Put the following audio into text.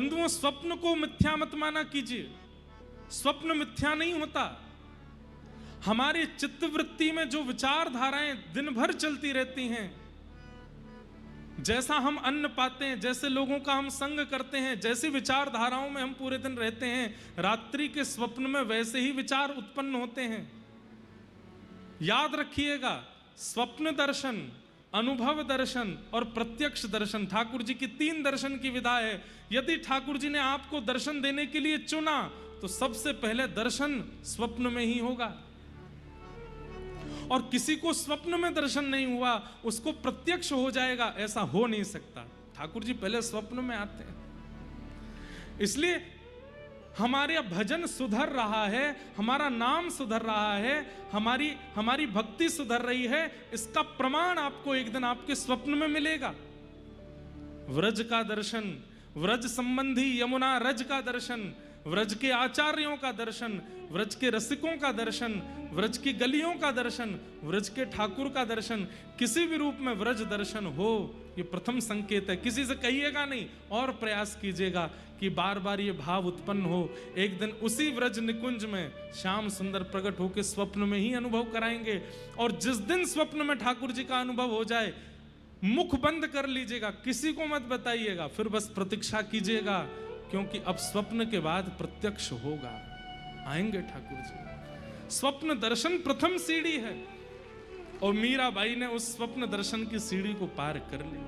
बंधुओं, स्वप्न को मिथ्या मत माना कीजिए। स्वप्न मिथ्या नहीं होता। हमारी चित्तवृत्ति में जो विचारधाराएं दिन भर चलती रहती हैं, जैसा हम अन्न पाते हैं, जैसे लोगों का हम संग करते हैं, जैसी विचारधाराओं में हम पूरे दिन रहते हैं, रात्रि के स्वप्न में वैसे ही विचार उत्पन्न होते हैं। याद रखिएगा, स्वप्न दर्शन, अनुभव दर्शन और प्रत्यक्ष दर्शन, ठाकुर जी की 3 दर्शन की विधा है। यदि ठाकुर जी ने आपको दर्शन देने के लिए चुना तो सबसे पहले दर्शन स्वप्न में ही होगा। और किसी को स्वप्न में दर्शन नहीं हुआ उसको प्रत्यक्ष हो जाएगा, ऐसा हो नहीं सकता। ठाकुर जी पहले स्वप्न में आते हैं। इसलिए हमारे भजन सुधर रहा है, हमारा नाम सुधर रहा है, हमारी भक्ति सुधर रही है, इसका प्रमाण आपको एक दिन आपके स्वप्न में मिलेगा। व्रज का दर्शन, व्रज संबंधी यमुना रज का दर्शन, व्रज के आचार्यों का दर्शन, व्रज के रसिकों का दर्शन, व्रज की गलियों का दर्शन, व्रज के ठाकुर का दर्शन, किसी भी रूप में व्रज दर्शन हो, ये प्रथम संकेत है। किसी से कहिएगा नहीं और प्रयास कीजिएगा कि बार बार ये भाव उत्पन्न हो। एक दिन उसी व्रज निकुंज में श्याम सुंदर प्रकट होकर स्वप्न में ही अनुभव कराएंगे। और जिस दिन स्वप्न में ठाकुर जी का अनुभव हो जाए, मुख बंद कर लीजिएगा, किसी को मत बताइएगा, फिर बस प्रतीक्षा कीजिएगा, क्योंकि अब स्वप्न के बाद प्रत्यक्ष होगा, आएंगे ठाकुर जी। स्वप्न दर्शन प्रथम सीढ़ी है और मीराबाई ने उस स्वप्न दर्शन की सीढ़ी को पार कर ली।